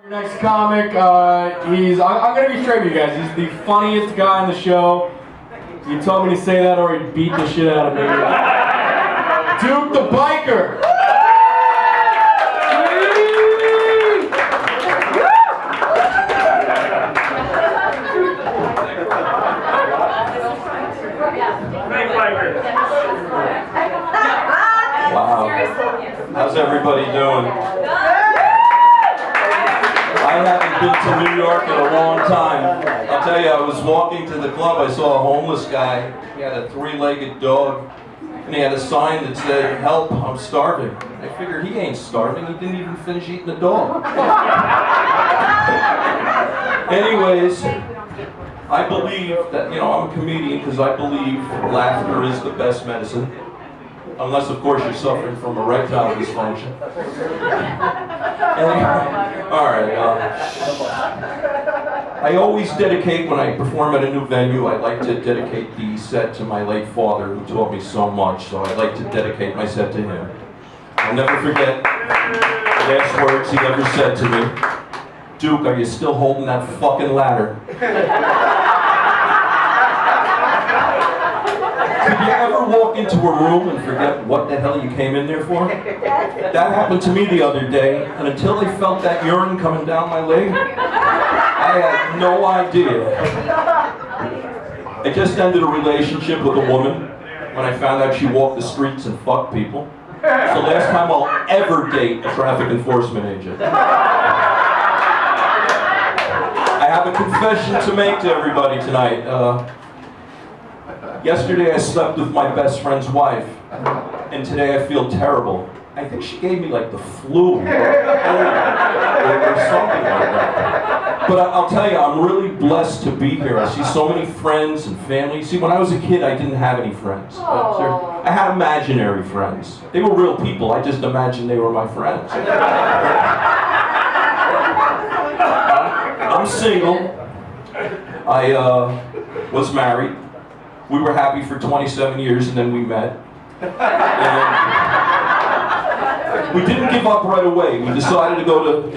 Next comic, I'm gonna be straight with you guys. He's the funniest guy on the show. He told me to say that or he'd beat the shit out of me. Duke the Biker! Wow. How's everybody doing? I haven't been to New York in a long time. I'll tell you, I was walking to the club, I saw a homeless guy. He had a three-legged dog, and he had a sign that said, "Help, I'm starving." I figured he ain't starving, he didn't even finish eating the dog. Anyways, I believe that, I'm a comedian because I believe laughter is the best medicine. Unless, of course, you're suffering from erectile dysfunction. Alright, I always dedicate, when I perform at a new venue, I like to dedicate the set to my late father, who taught me so much, so I'd like to dedicate my set to him. I'll never forget the last words he ever said to me. "Duke, are you still holding that fucking ladder?" Did you ever walk into a room and forget what the hell you came in there for? That happened to me the other day, and until I felt that urine coming down my leg, I had no idea. I just ended a relationship with a woman when I found out she walked the streets and fucked people. It's the last time I'll ever date a traffic enforcement agent. I have a confession to make to everybody tonight. Yesterday I slept with my best friend's wife, and today I feel terrible. I think she gave me like the flu or something like that. But I'll tell you, I'm really blessed to be here. I see so many friends and family. See, when I was a kid, I didn't have any friends. I had imaginary friends. They were real people. I just imagined they were my friends. I'm single. I was married. We were happy for 27 years and then we met. And we didn't give up right away. We decided to go to,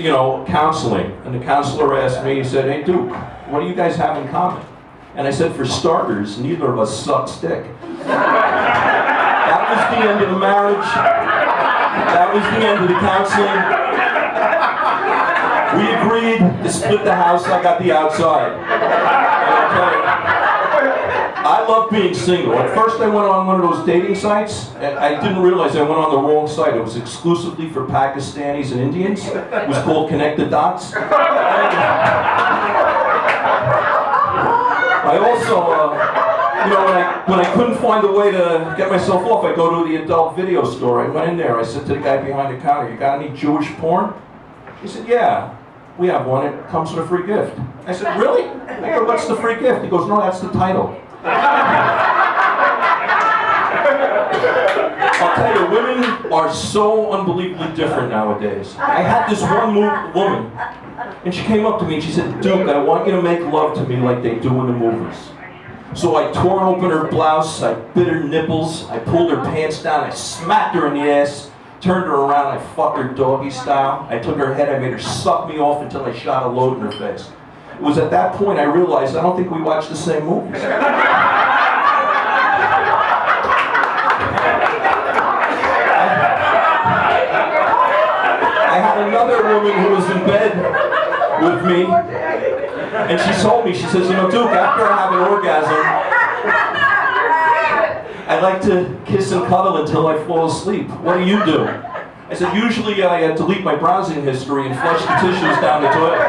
counseling. And the counselor asked me, he said, "Hey Duke, what do you guys have in common?" And I said, "For starters, neither of us sucks dick." That was the end of the marriage. That was the end of the counseling. We agreed to split the house. I got the outside. And I'll tell you, I love being single. At first I went on one of those dating sites, and I didn't realize I went on the wrong site. It was exclusively for Pakistanis and Indians. It was called Connect the Dots. I also, when I couldn't find a way to get myself off, I go to the adult video store. I went in there, I said to the guy behind the counter, "You got any Jewish porn?" He said, "Yeah, we have one. It comes with a free gift." I said, "Really?" I go, "What's the free gift?" He goes, "No, that's the title." I'll tell you, women are so unbelievably different nowadays. I had this one woman, and she came up to me and she said, "Duke, I want you to make love to me like they do in the movies." So I tore open her blouse, I bit her nipples, I pulled her pants down, I smacked her in the ass, turned her around, I fucked her doggy style. I took her head, I made her suck me off until I shot a load in her face. It was at that point I realized I don't think we watch the same movies. I had another woman who was in bed with me, and she told me, she says, "Duke, after I have an orgasm, I like to kiss and cuddle until I fall asleep. What do you do?" I said, "Usually I delete my browsing history and flush the tissues down the toilet."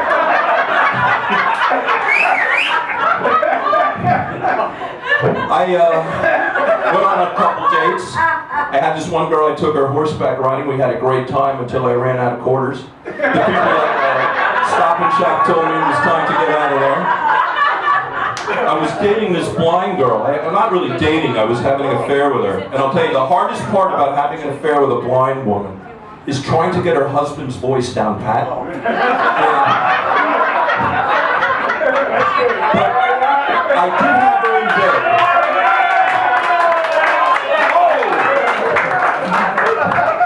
I went on a couple dates. I had this one girl, I took her horseback riding. We had a great time until I ran out of quarters. The people at Stop and Shop told me it was time to get out of there. I was dating this blind girl. I'm not really dating, I was having an affair with her. And I'll tell you, the hardest part about having an affair with a blind woman is trying to get her husband's voice down pat. I did have her in bed.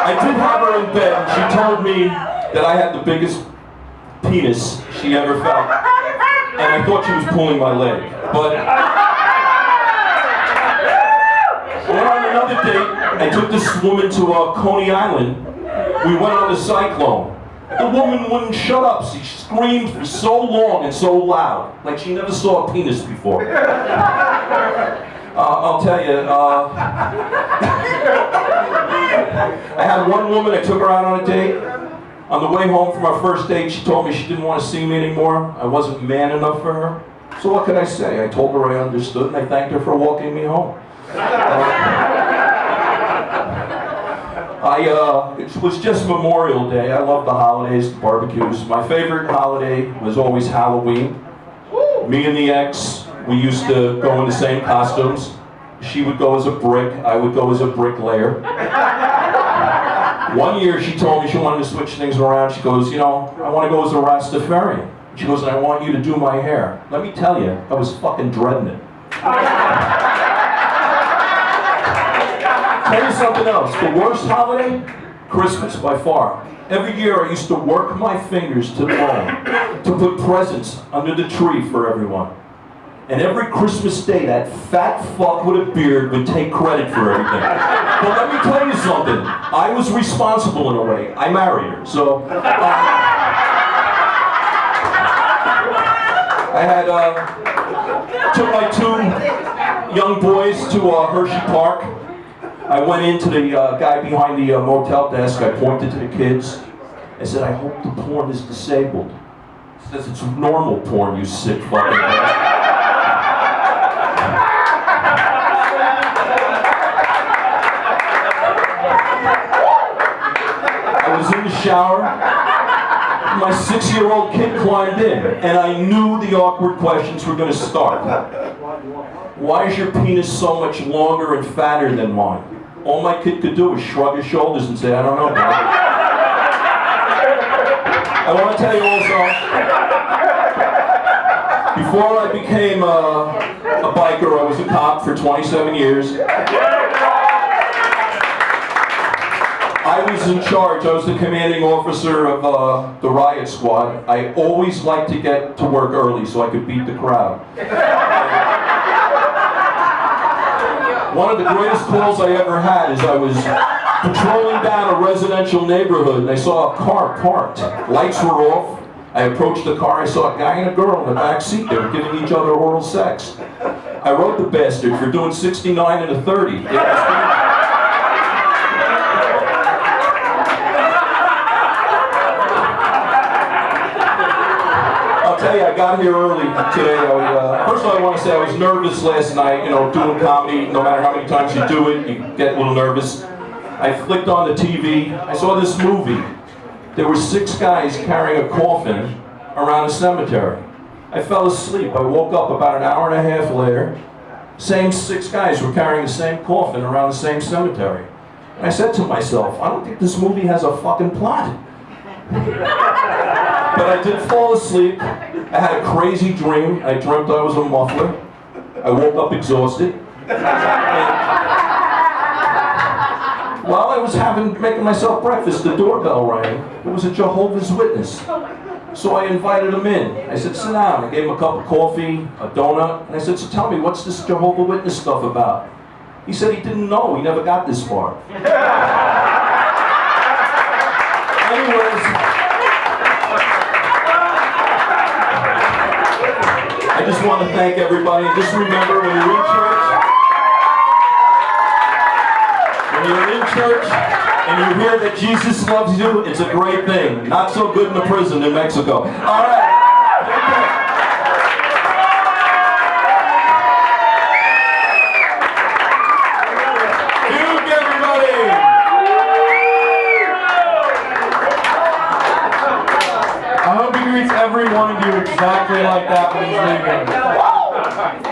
I did have her in bed, and she told me that I had the biggest penis she ever felt. And I thought she was pulling my leg. But on another date, I took this woman to Coney Island. We went on the Cyclone. The woman wouldn't shut up. She screamed for so long and so loud, like she never saw a penis before. I'll tell you, I had one woman, I took her out on a date. On the way home from our first date, she told me she didn't want to see me anymore. I wasn't man enough for her. So what could I say? I told her I understood, and I thanked her for walking me home. It was just Memorial Day. I love the holidays, the barbecues. My favorite holiday was always Halloween. Me and the ex, we used to go in the same costumes. She would go as a brick, I would go as a bricklayer. One year she told me she wanted to switch things around. She goes, you know, I want to go as a Rastafarian. She goes, and I want you to do my hair. Let me tell you, I was fucking dreading it. Tell you something else, the worst holiday? Christmas, by far. Every year I used to work my fingers to the bone to put presents under the tree for everyone. And every Christmas day, that fat fuck with a beard would take credit for everything. But let me tell you something, I was responsible in a way. I married her, so... I had, took my two young boys to Hershey Park. I went into the guy behind the motel desk. I pointed to the kids. I said, I hope the porn is disabled. He says, it's normal porn, you sick fucking bastard. I was in the shower. My 6-year-old kid climbed in, and I knew the awkward questions were going to start. Why is your penis so much longer and fatter than mine? All my kid could do was shrug his shoulders and say, I don't know, Dad. I want to tell you also, before I became a biker, I was a cop for 27 years. I was in charge. I was the commanding officer of the riot squad. I always liked to get to work early so I could beat the crowd. One of the greatest calls I ever had is I was patrolling down a residential neighborhood and I saw a car parked. Lights were off. I approached the car. I saw a guy and a girl in the back seat. They were giving each other oral sex. I wrote the bastard for doing 69 and a 30. I'll tell you, I got here early today. First of all, I want to say I was nervous last night, you know, doing comedy. No matter how many times you do it, you get a little nervous. I flicked on the TV. I saw this movie. There were 6 guys carrying a coffin around a cemetery. I fell asleep. I woke up about an hour and a half later. Same 6 guys were carrying the same coffin around the same cemetery. And I said to myself, I don't think this movie has a fucking plot. But I did fall asleep. I had a crazy dream. I dreamt I was a muffler. I woke up exhausted. While I was making myself breakfast, the doorbell rang. It was a Jehovah's Witness. So I invited him in. I said, sit down. I gave him a cup of coffee, a donut, and I said, so tell me, what's this Jehovah's Witness stuff about? He said he didn't know. He never got this far. Anyways, I just want to thank everybody. Just remember, when you're in church and you hear that Jesus loves you, it's a great thing. Not so good in the prison in Mexico. All right. Duke, everybody. I hope he greets every one of you exactly like that when he's leaving.